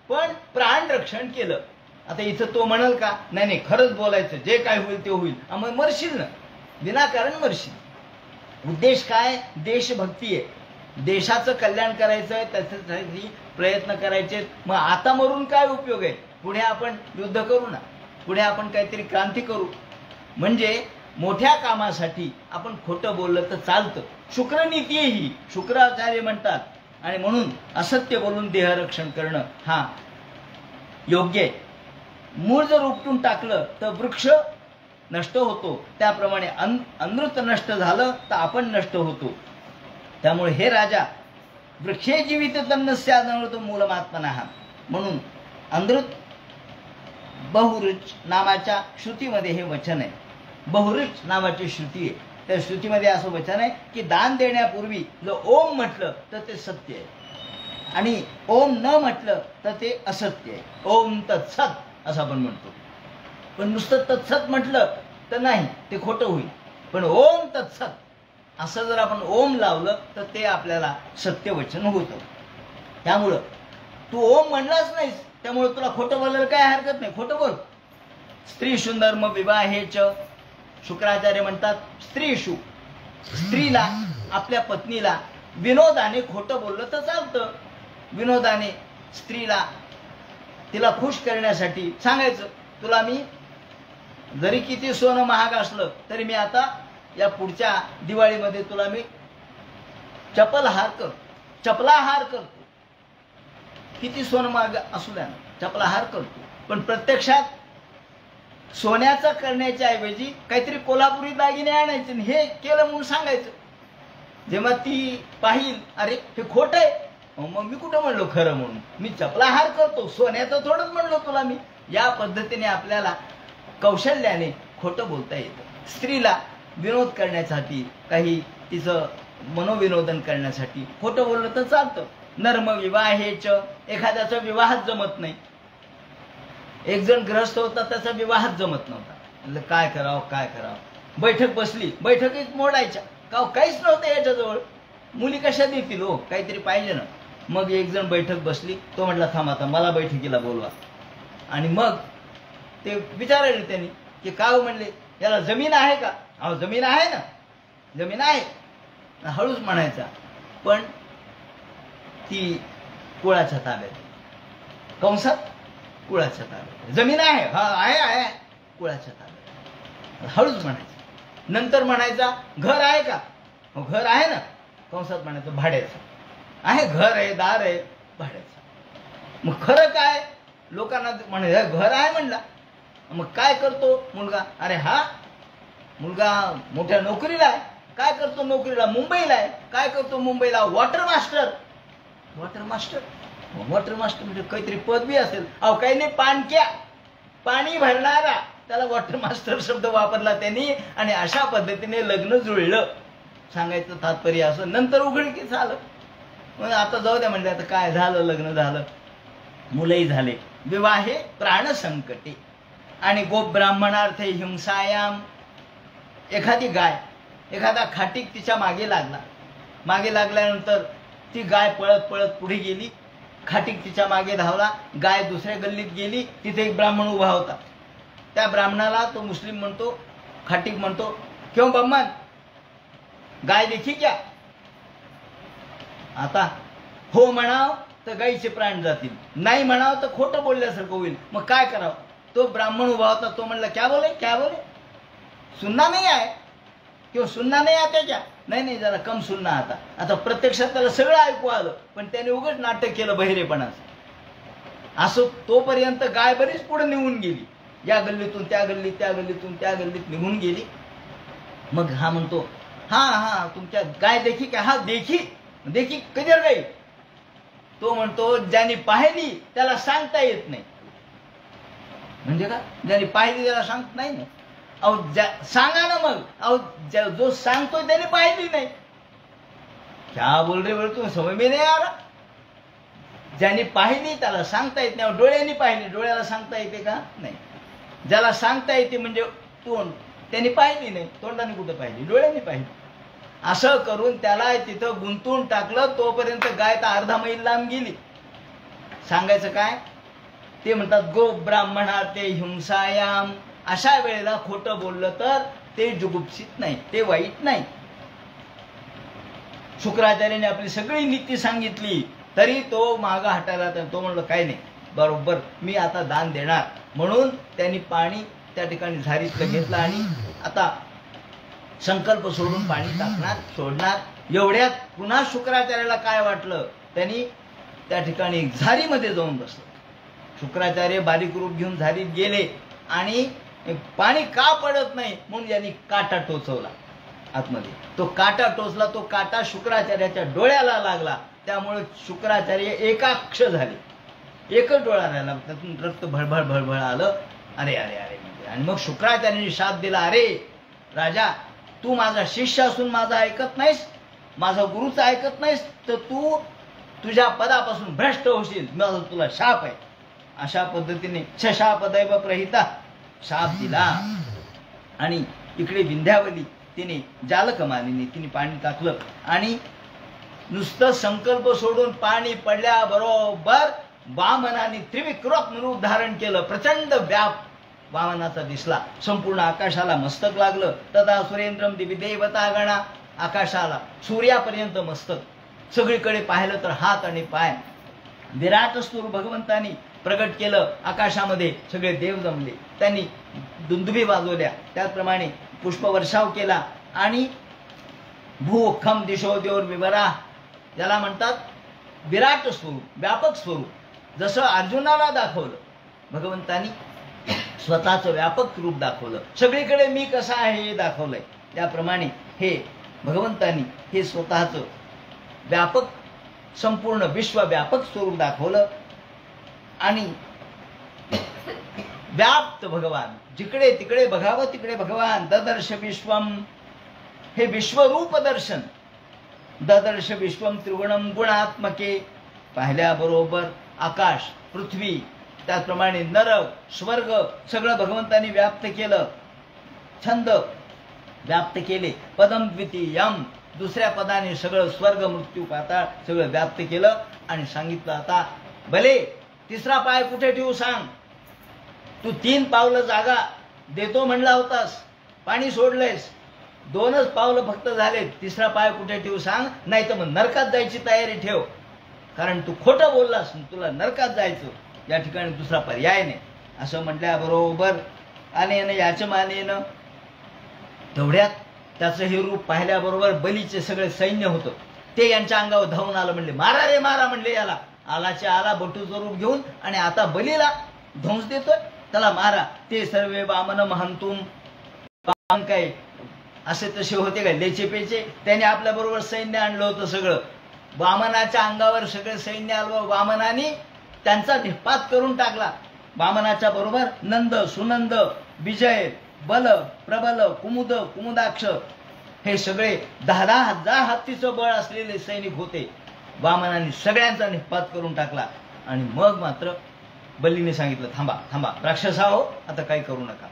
पण प्राण रक्षण केलं. आता इथं तो म्हणाल का? नाही नाही, खरंच बोलायचं, जे काय होईल ते होईल. मग मरशील ना, विनाकारण मरशील. उद्देश काय? देशभक्ती आहे, देशाचं कल्याण करायचं आहे, त्याच्यासाठी प्रयत्न करायचे. मग आता मरून काय उपयोग आहे? पुढे आपण युद्ध करू ना, पुढे आपण काहीतरी क्रांती करू. म्हणजे मोठ्या कामासाठी आपण खोटं बोललं तर चालतं. शुक्रनीती आहे ही, शुक्राचार्य म्हणतात. आणि म्हणून असत्य बोलून देहरक्षण करणं हा योग्य आहे. मूळ जर उपटून टाकलं तर वृक्ष नष्ट होतो, त्याप्रमाणे अनृत नष्ट झालं तर आपण नष्ट होतो. त्यामुळे हे राजा, वृक्षे जीवित तन्नस्यादनृत मूलमात्मनः. म्हणून अनृत बहुरुच नावाच्या श्रुतीमध्ये हे वचन आहे. बहुरुच नावाची श्रुती आहे. त्या श्रुतीमध्ये असं वचन आहे की दान देण्यापूर्वी जर ओम म्हटलं तर ते सत्य आहे आणि ओम न म्हटलं तर ते असत्य आहे. ओम तत्सत असं आपण म्हणतो. पण नुसतं तत्सत म्हटलं तर नाही, ते खोटं होईल. पण ओम तत्सत असं जर आपण ओम लावलं तर ते आपल्याला सत्यवचन होतं. त्यामुळं तू ओम म्हणलाच नाहीस, त्यामुळे तुला खोटं बोलायला काय हरकत नाही, खोटं बोल. स्त्री सुंदर्म विवाहेच, शुक्राचार्य म्हणतात स्त्रीशु, स्त्रीला आपल्या पत्नीला विनोदाने खोटं बोललं तर चालतं. विनोदाने स्त्रीला तिला खुश करण्यासाठी सांगायचं, तुला मी जरी किती सोनं महाग असलं तरी मी आता या पुढच्या दिवाळीमध्ये तुला मी चपलहार करतो. किती सोनं महाग असू द्या ना, चपलहार करतो. पण प्रत्यक्षात सोन्याचं करण्याच्या ऐवजी काहीतरी कोल्हापुरी दागिने आणायचे, हे केलं म्हणून सांगायचं. जेव्हा ती पाहिल, अरे हे खोटं आहे, मग मी कुठं म्हणलो खरं म्हणून, मी चपलाहार करतो, सोन्याचं थोडंच म्हणलो तुला मी. या पद्धतीने आपल्याला कौशल्याने खोटं बोलता येतं. स्त्रीला विनोद करण्यासाठी, काही तिचं मनोविनोदन करण्यासाठी खोटं बोललं तर चालतं. नर्म विवाहेच, एखाद्याचा विवाहात जमत नाही. एक जण ग्रस्त होता, त्याचा विवाहात जमत नव्हता. काय करावं. बैठक बसली, बैठकीत मोडायच्या का, काहीच नव्हतं याच्याजवळ. मुली कशा देतील हो, काहीतरी पाहिजे ना. मग एक जण बैठक बसली, तो म्हटला थांब आता मला बैठकीला बोलवा. आणि मग ते विचारले त्यांनी की का म्हणले, याला जमीन आहे का? अहो जमीन आहे ना, जमीन आहे. हळूच म्हणायचा, पण ती कुळाच्या ताब्यात, कंसात कुळाच्या ताब्यात. जमीन आहे, हा आहे कुळाच्या ताब्यात. हळूच म्हणायचं. नंतर म्हणायचा घर आहे का? घर आहे ना, कंसात म्हणायचं भाड्याचं आहे. घर आहे, दार आहे, भाड्याचं. मग खरं काय? लोकांना म्हणायचं घर आहे म्हणला. मग काय करतो मुलगा? अरे हा मुलगा मोठ्या नोकरीला आहे. काय करतो नोकरीला? मुंबईला आहे. काय करतो मुंबईला? वॉटर मास्टर म्हणजे काहीतरी पदवी असेल. अहो काही नाही, पाणक्या, पाणी भरणारा, त्याला वॉटर मास्टर शब्द वापरला त्यांनी. आणि अशा पद्धतीने लग्न जुळलं, सांगायचं तात्पर्य असं. नंतर उघडकीस आलं. मग आता जाऊ द्या म्हणजे, आता काय झालं, लग्न झालं, मुलंही झाले. विवाहे प्राण संकटे आणि गोप ब्राह्मणार्थे हिंसायाम. एखादी गाय, एखादा खाटीक तिच्या मागे लागल्यानंतर ती गाय पळत पळत पुढे गेली. खाटीक तिच्या मागे धावला. गाय दुसऱ्या गल्लीत गेली. तिथे एक ब्राह्मण उभा होता. त्या ब्राह्मणाला तो मुस्लिम म्हणतो, खाटीक म्हणतो, क्यों ब्राह्मण, गाय देखी क्या? आता हो म्हणाव तर गायीचे प्राण जातील, नाही म्हणाव तर खोटं बोलल्यासारखं होईल. मग काय करावं? तो ब्राह्मण उभा होता, तो म्हणला क्या बोले, सुनना नहीं आहे, क्यों सुनना नहीं आता क्या? नाही जरा कम सुनना आता. आता प्रत्यक्षात त्याला सगळं ऐकू आलं, पण त्याने उगाच नाटक केलं बहिरेपणाचं. असं तोपर्यंत गाय बरीच पुढे निघून गेली. या गल्लीतून त्या गल्लीत निघून गेली. मग हा म्हणतो, हा तुमच्या गाय देखी का? हा देखी कधीर गाई. तो म्हणतो, ज्याने पाहिली त्याला सांगता येत नाही. म्हणजे का? ज्याने पाहिली त्याला सांगत नाही ना. अहो सांगा ना मग. अहो जो सांगतोय त्याने पाहिली नाही. क्या बोल रे बोल, तू समज मी नाही आला. ज्याने पाहिली त्याला सांगता येत नाही. डोळ्यांनी पाहिली, डोळ्याला सांगता येते का? नाही. ज्याला सांगता येते म्हणजे तोंड, त्याने पाहिली नाही. तोंडाने कुठं पाहिली? डोळ्यांनी पाहिली. असं करून त्याला तिथं गुंतून टाकलं. तोपर्यंत गाय तर अर्धा मैल लांब गेली. सांगायचं काय? ते म्हणतात गो ब्राह्मणार्थे हिंसायाम. अशा वेळेला खोटं बोललं तर ते जुगुप्सित नाही, ते वाईट नाही. शुक्राचार्याने आपली सगळी नीती सांगितली तरी तो मागं हटायला. तो म्हणलं काय नाही, बरोबर मी आता दान देणार. म्हणून त्यांनी पाणी त्या ठिकाणी झारीतलं घेतलं आणि आता संकल्प सोडून पाणी टाकणार, सोडणार. एवढ्यात पुन्हा शुक्राचार्याला काय वाटलं, त्यांनी त्या ठिकाणी झारीमध्ये जाऊन बसलं. शुक्राचार्य बारीक रूप घेऊन झारीत गेले आणि पाणी का पडत नाही म्हणून यांनी काटा टोचवला आतमध्ये. तो काटा टोचला, तो काटा शुक्राचार्याच्या डोळ्याला लागला. त्यामुळे शुक्राचार्य एकाक्ष झाले. एकच डोळा राहिला, त्यातून रक्त भळभळ आलं. अरे आणि मग शुक्राचार्यांनी शाप दिला, अरे राजा, तू माझा शिष्य असून माझा ऐकत नाहीस, माझा गुरुचा ऐकत नाहीस, तर तू तुझ्या पदापासून भ्रष्ट होशील. माझा तुला शाप आहे. अशा पद्धतीने शशापदैव प्रहिता शाप दिला. आणि इकडे विंध्यावली तिने जालकमालीने तिने पाणी टाकलं आणि नुसतं संकल्प सोडून पाणी पडल्याबरोबर वामनाने त्रिविक्रम रूप धारण केलं. प्रचंड व्याप वामनाचा दिसला. संपूर्ण आकाशाला मस्तक लागलं. तदा सुरेंद्रम दिवी देवता गणा. आकाशाला सूर्यापर्यंत मस्तक. सगळीकडे पाहिलं तर हात आणि पाय. विराट स्वरूप भगवंतानी प्रगट केलं. आकाशामध्ये सगळे देव जमले. त्यांनी दुंदुभी वाजवल्या. त्याचप्रमाणे पुष्पवर्षाव केला आणि भूखम दिशो देवर विवरा, याला म्हणतात विराट स्वरूप, व्यापक स्वरूप. जसं अर्जुनाला दाखवलं भगवंतानी स्वतःचं व्यापक रूप दाखवलं. सगळीकडे मी कसा आहे हे दाखवलंय. त्याप्रमाणे हे भगवंतानी हे स्वतःचं व्यापक संपूर्ण विश्वव्यापक स्वरूप दाखवलं. आणि व्याप्त भगवान, जिकडे तिकडे बघावं तिकडे भगवान. ददर्श विश्वम, हे विश्वरूप दर्शन. ददर्श विश्वम त्रिगुणम गुणात्मके, पाहिल्याबरोबर आकाश, पृथ्वी, त्याचप्रमाणे नरक, स्वर्ग सगळं भगवंतानी व्याप्त केलं. छंद व्याप्त केले. पदम द्वितीयम, दुसऱ्या पदाने सगळं स्वर्ग मृत्यू पाताळ सगळं व्याप्त केलं. आणि सांगितलं आता भले तिसरा पाय कुठे ठेवू सांग. तू 3 पावलं जागा देतो म्हणला होतास, पाणी सोडलंयस, 2च पावलं फक्त झाले. तिसरा पाय कुठे ठेवू सांग, नाही तर मग नरकात जायची तयारी ठेव. कारण तू खोटं बोललास, तुला नरकात जायचं, या ठिकाणी दुसरा पर्याय नाही. असं म्हटल्याबरोबर अनेन याचमानेनं तेवढ्यात त्याचं हे रूप पाहिल्याबरोबर बलीचे सगळे सैन्य होतं ते यांच्या अंगावर धावून आलं. म्हणले मारा रे मारा, म्हणले याला. आलाचे आला बटूचं रूप घेऊन आणि आता बलीला ध्वंस देतोय, त्याला मारा. ते सर्वे वामन महंतुम, काय असे तसे होते काय लेचे पेचे, त्याने आपल्या बरोबर सैन्य आणलं होतं. सगळं वामनाच्या अंगावर सगळं सैन्य आलं. वामनाने त्यांचा निपात करून टाकला. वामनाच्या बरोबर नंद, सुनंद, विजय, बल, प्रबल, कुमुद, कुमुदाक्ष हे सगळे 10,000 हजार हत्तीचं बळ असलेले सैनिक होते. वामनाने सगळ्यांचा निपात करून टाकला. आणि मग मात्र बलीने सांगितलं थांबा थांबा राक्षसा हो, आता काही करू नका.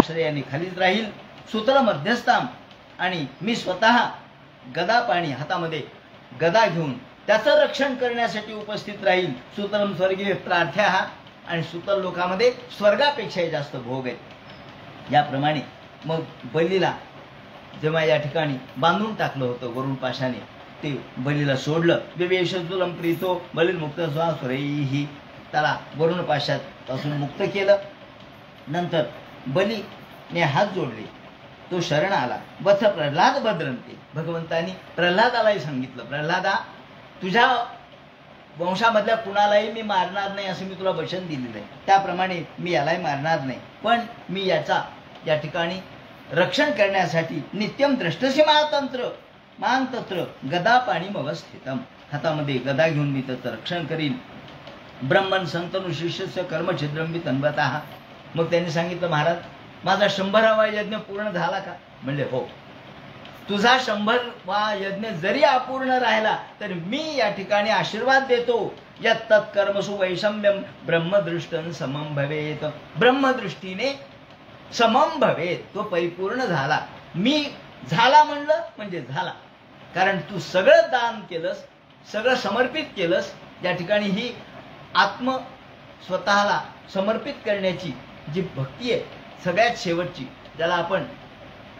आश्रयाने खालीच राहील. सूत्र मध्यस्थाम, आणि मी स्वतः गदा पाणी हातामध्ये गदा घेऊन त्याचं रक्षण करण्यासाठी उपस्थित राहील. सूत्रम स्वर्गीय प्रार्थ्या, आणि सूत्र लोकामध्ये स्वर्गापेक्षाही जास्त भोग आहेत. याप्रमाणे मग बलीला जेव्हा या ठिकाणी बांधून टाकलं होतं वरुण पाशाने, ते बलीला सोडलं. विवेशुलम प्रीतो बलिल मुक्त स्वासुरैही, त्याला वरुण पाशात पासून मुक्त केलं. नंतर बलीने हात जोडले, तो शरण आला. वत्स प्रल्हाद भद्रंते, भगवंतानी प्रल्हादालाही सांगितलं, प्रल्हादा तुझ्या वंशामधल्या कुणालाही मी मारणार नाही असं मी तुला वचन दिलेलं आहे. त्याप्रमाणे मी यालाही मारणार नाही, पण मी याचा या ठिकाणी रक्षण करण्यासाठी नित्यम द्रष्टसी महातंत्र मानतंत्र गदा पाणी अवस्थितम, हातामध्ये गदा घेऊन मी त्याचं रक्षण करीन. ब्रह्मन संतनु शिष्यस्य कर्मछिद्रम बी तन्वतः. मग त्यांनी सांगितलं, महाराज माझा 100वा यज्ञ पूर्ण झाला का? म्हणजे हो. तुझा 100वा यज्ञ जरी अपूर्ण राहिला तर मी या ठिकाणी आशीर्वाद देतो. यत् तत्कर्मसु वैषम्यम ब्रह्मदृष्टन समम भवेत, ब्रह्मदृष्टीने समम भवेत, तो परिपूर्ण झाला. मी झाला म्हणलं म्हणजे झाला, कारण तू सगळं दान केलंस, सगळं समर्पित केलंस. या ठिकाणी ही आत्म स्वतःला समर्पित करण्याची जी भक्ती आहे सगळ्यात शेवटची, ज्याला आपण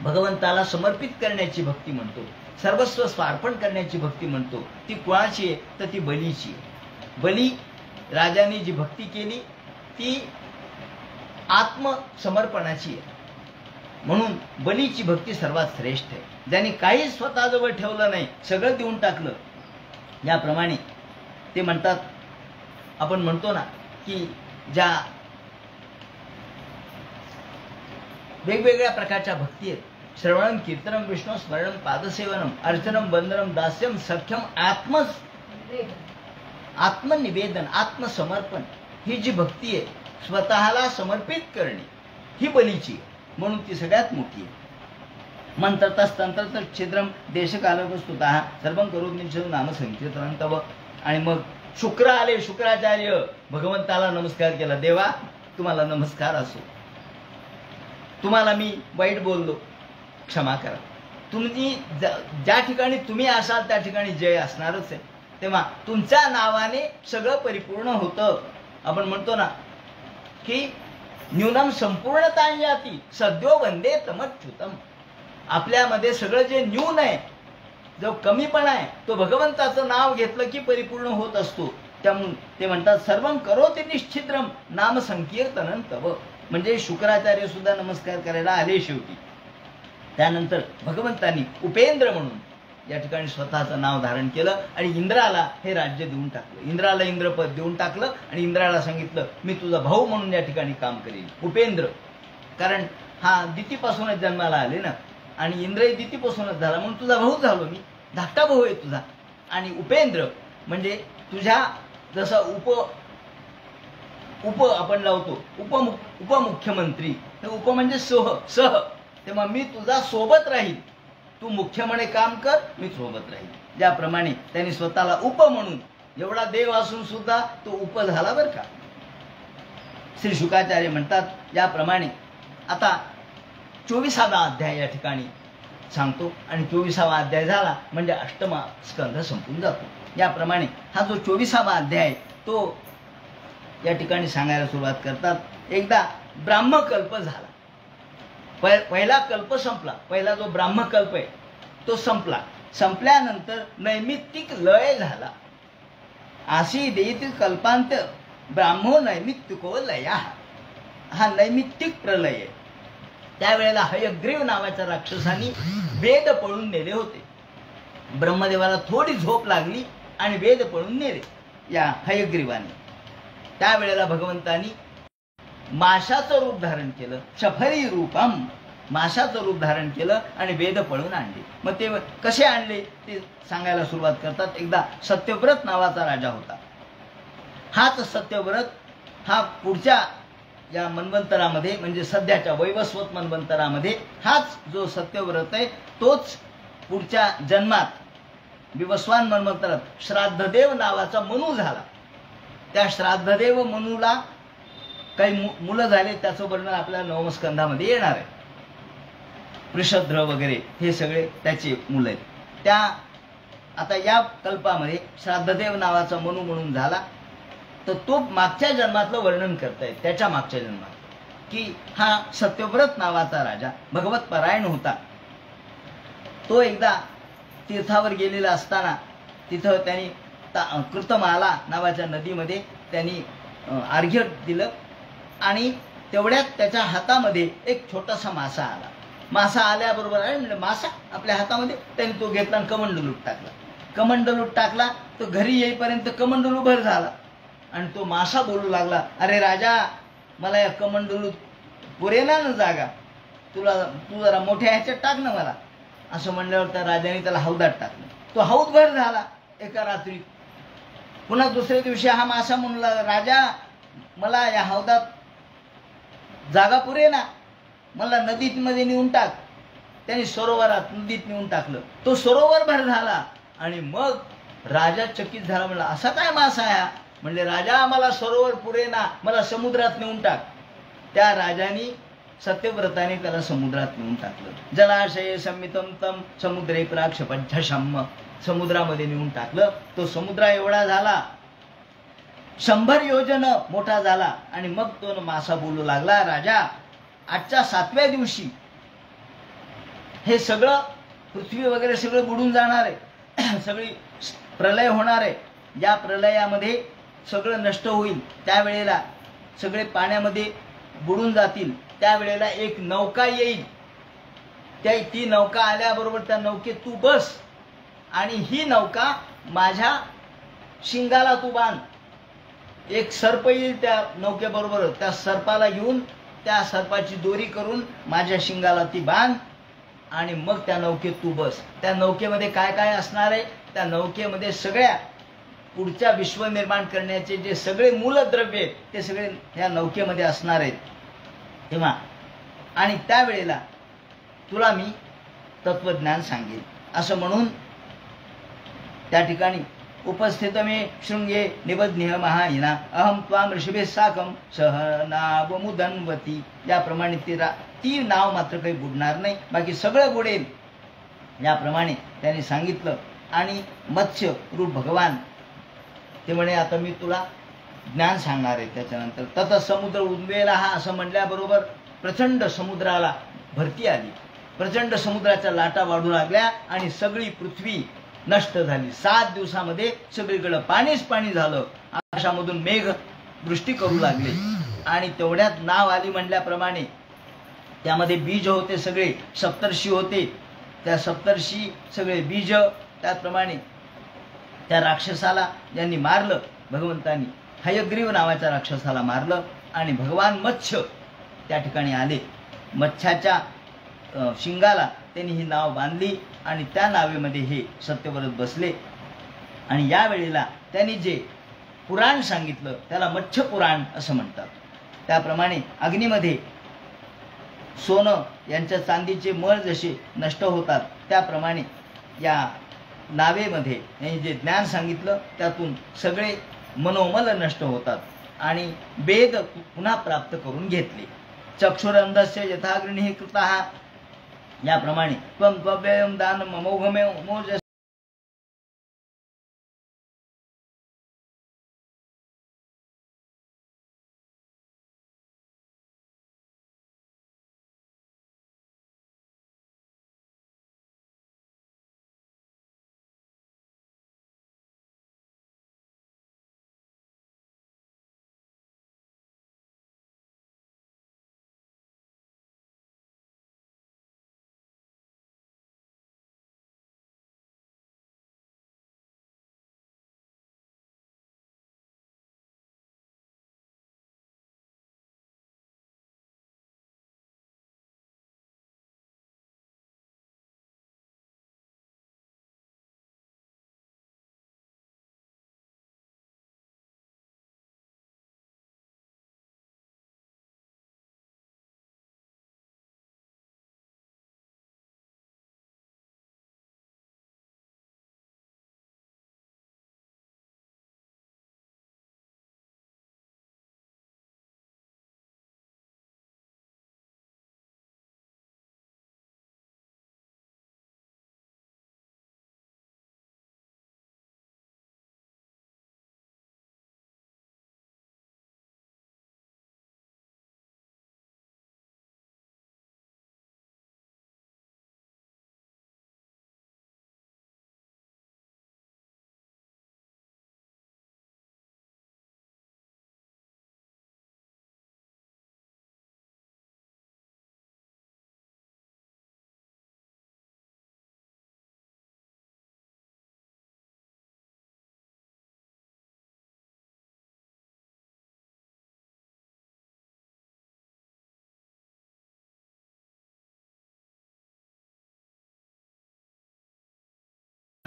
भगवंताला समर्पित करण्याची भक्ती म्हणतो, सर्वस्व स्वार्पण करण्याची भक्ती म्हणतो, ती कोणाची आहे तर ती बलीची आहे. बली राजाने जी भक्ती केली ती आत्मसमर्पणाची आहे. म्हणून बलीची भक्ती सर्वात श्रेष्ठ आहे. ज्यांनी काही स्वतःजवळ ठेवलं नाही, सगळं देऊन टाकलं. याप्रमाणे ते म्हणतात, आपण म्हणतो ना की ज्या वेगवेगळ्या प्रकारच्या भक्ती आहेत, श्रवणम कीर्तनम विष्णू स्मरणम पादसेवनम अर्चनम वंदनम दास्यम सख्यम आत्मनिवेदन, आत्मसमर्पण, ही जी भक्ती आहे स्वतःला समर्पित करणे, ही बलीची आहे. म्हणून ती सगळ्यात मोठी आहे. मंत्रतस्तंत्र छिद्रम देशकालवस्तुतः सर्वं करोति नाम संकीर्तनं तव. आणि मग शुक्र आले, शुक्राचार्य भगवंताला नमस्कार केला. देवा तुम्हाला नमस्कार असो, तुम्हाला मी वाईट बोललो, क्षमा करा. तुम्ही ज्या ठिकाणी तुम्ही असाल त्या ठिकाणी जय असणारच आहे. तेव्हा तुमच्या नावाने सगळं परिपूर्ण होतं. आपण म्हणतो ना की न्यूनम संपूर्णता याती सद्यो वंदे तमच्युतम. आपल्यामध्ये सगळं जे न्यून आहे, जो कमीपणा आहे, तो भगवंताचं नाव घेतलं की परिपूर्ण होत असतो. त्यामुळे ते म्हणतात सर्वं करोति निश्चिद्रम नाम संकीर्तनं तव. म्हणजे शुक्राचार्य सुद्धा नमस्कार करायला आले शेवटी. त्यानंतर भगवंतांनी उपेंद्र म्हणून या ठिकाणी स्वतःचं नाव धारण केलं आणि इंद्राला हे राज्य देऊन टाकलं. इंद्राला इंद्रपद देऊन टाकलं आणि इंद्राला सांगितलं, मी तुझा भाऊ म्हणून या ठिकाणी काम करेन. उपेंद्र, कारण हा दितीपासूनच जन्माला आले ना, आणि इंद्रही दितीपासूनच झाला, म्हणून तुझा भाऊ झालो मी, धाकटा भाऊ आहे तुझा. आणि उपेंद्र म्हणजे तुझ्या जसं उप आपण लावतो उपमुख्यमंत्री, उप म्हणजे सह. तेव्हा मी तुझा सोबत राहील, तू मुख्य म्हणे काम कर, मी सोबत राहील. ज्याप्रमाणे त्यांनी स्वतःला उप म्हणून, एवढा देव असून सुद्धा तो उप झाला बरं का. श्री शुकाचार्य म्हणतात याप्रमाणे. आता 24वा अध्याय या ठिकाणी सांगतो, आणि 24वा अध्याय झाला म्हणजे 8मा स्कंध संपून जातो. याप्रमाणे हा जो 24वा अध्याय तो या ठिकाणी सांगायला सुरुवात करतात. एकदा ब्राह्मकल्प झाला, पहिला कल्प संपला. पहिला जो ब्राह्मकल्प आहे तो संपला. संपल्यानंतर नैमित्तिक लय झाला. आशी देयित कल्पांत ब्राह्मो नैमित्तिको लया. हा नैमित्तिक प्रलय आहे. त्यावेळेला हयग्रीव नावाच्या राक्षसांनी वेद पळून नेले होते. ब्रह्मदेवाला थोडी झोप लागली आणि वेद पळून नेले या हयग्रीवाने. त्यावेळेला भगवंतांनी माशाचं रूप धारण केलं, शफरी रूपम, माशाचं रूप धारण केलं आणि वेद पळून आणले. मग ते कसे आणले ते सांगायला सुरुवात करतात. एकदा सत्यव्रत नावाचा राजा होता. हाच सत्यव्रत हा पुढच्या या मन्वंतरामध्ये, म्हणजे सध्याच्या वैवस्वत मन्वंतरामध्ये हाच जो सत्यव्रत आहे तोच पुढच्या जन्मात विवस्वान मन्वंतरात श्राद्धदेव नावाचा मनू झाला. त्या श्राद्धदेव मनूला काही मुलं झाले, त्याचं वर्णन आपल्याला नवमस्कंधामध्ये येणार आहे. वृषध्र वगैरे हे सगळे त्याची मुलं आहेत. त्या आता या कल्पामध्ये श्राद्धदेव नावाचा मनू म्हणून झाला, तर तो मागच्या जन्मातलं वर्णन करतायत. त्याच्या मागच्या जन्मात की हा सत्यव्रत नावाचा राजा भगवत परायण होता. तो एकदा तीर्थावर गेलेला असताना तिथं त्यांनी कृतमाला नावाच्या नदीमध्ये त्यांनी अर्घ्य दिलं आणि तेवढ्यात त्याच्या हातामध्ये एक छोटासा मासा आला. मासा आल्याबरोबर आहे म्हणजे मासा आपल्या हातामध्ये, त्यांनी तो घेतला आणि कमंडलूत टाकला. कमंडलूत टाकला तो घरी येईपर्यंत कमंडलू भर झाला आणि तो मासा बोलू लागला, अरे राजा, मला या कमंडलूत पुरेना न जागा, तू जरा मोठ्या ह्याच्यात टाक ना मला. असं म्हणल्यावर त्या राजाने त्याला हौदात टाकलं. तो हौद भर झाला एका रात्री. पुन्हा दुसऱ्या दिवशी हा मासा म्हणला, राजा, मला या हौदात जागा पुरेना, मला नदीत मध्ये नेऊन टाक. त्यांनी सरोवरात नदीत नेऊन टाकलं. तो सरोवर भर झाला आणि मग राजा चकित झाला, म्हणला असा काय मासा आहे? म्हणले, राजा, मला सरोवर पुरेना, मला समुद्रात नेऊन टाक. त्या राजाने सत्यव्रताने त्याला समुद्रात नेऊन टाकलं. जलाशय संमितम तम समुद्रे प्राक्षपज्झशम, समुद्रामध्ये नेऊन टाकलं. तो समुद्र एवढा झाला, 100 योजन मोठा झाला आणि मग तो मासा बोलू लागला, राजा, आजच्या 7व्या दिवशी हे सगळं पृथ्वी वगैरे सगळं बुडून जाणार आहे, सगळी प्रलय होणार आहे. या प्रलयामध्ये सगळं नष्ट होईल, त्यावेळेला सगळे पाण्यामध्ये बुडून जातील. त्यावेळेला एक नौका येईल, ती नौका आल्याबरोबर त्या नौकेत तू बस आणि ही नौका माझ्या शिंगाला तू बांध. एक सर्प येईल त्या नौकेबरोबर, त्या सर्पाला घेऊन त्या सर्पाची दोरी करून माझ्या शिंगाला ती बांध आणि मग त्या नौकेत तू बस. त्या नौकेमध्ये काय काय असणार आहे? त्या नौकेमध्ये सगळ्या पुढच्या विश्व निर्माण करण्याचे जे सगळे मूलद्रव्य ते सगळे या नौकेमध्ये असणार आहेत. तेव्हा आणि त्यावेळेला तुला मी तत्वज्ञान सांगेन. असं म्हणून त्या ठिकाणी उपस्थित मे शृंगे निबध्य महाहिना अहम त्वाम ऋषभे साकम सहनावमुदन्वती. याप्रमाणे ती नाव मात्र काही बुडणार नाही, बाकी सगळं बुडेल याप्रमाणे त्यांनी सांगितलं. आणि मत्स्य रूप भगवान ते म्हणे, आता मी तुला ज्ञान सांगणार आहे. त्याच्यानंतर तत समुद्र उद्वेला, हा असं म्हटल्याबरोबर प्रचंड समुद्राला भरती आली. प्रचंड समुद्राच्या लाटा वाढू लागल्या आणि सगळी पृथ्वी नष्ट झाली. 7 दिवसामध्ये सगळीकडे पाणीच पाणी झालं. आकाशामधून मेघ वृष्टी करू लागले आणि तेवढ्यात नाव आली म्हटल्याप्रमाणे त्यामध्ये बीज होते, सगळे सप्तर्षी होते. त्या सप्तर्षी सगळे बीज, त्याप्रमाणे त्या राक्षसाला ज्यांनी मारलं भगवंतांनी, हयग्रीव नावाच्या राक्षसाला मारलं आणि भगवान मत्स्य त्या ठिकाणी आले. मत्स्याच्या शिंगाला त्यांनी ही नाव बांधली आणि त्या नावेमध्ये हे सत्यव्रत बसले. आणि या वेळेला त्यांनी जे पुराण सांगितलं त्याला मत्स्य पुराण असं म्हणतात. त्याप्रमाणे अग्नीमध्ये सोनं यांच्या चांदीचे मळ जसे नष्ट होतात, त्याप्रमाणे या नावेमध्ये यांनी जे ज्ञान सांगितलं त्यातून सगळे मनोमल नष्ट होतात आणि वेद पुन्हा प्राप्त करून घेतले. चक्षुरंधस्य यथाग्निः कृतः, याप्रमाणे त्वं त्वव्ययं दानं मोघमेव मोज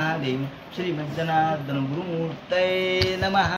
महादेव श्रीमज्जनार्दन गुरुमूर्तये नमः.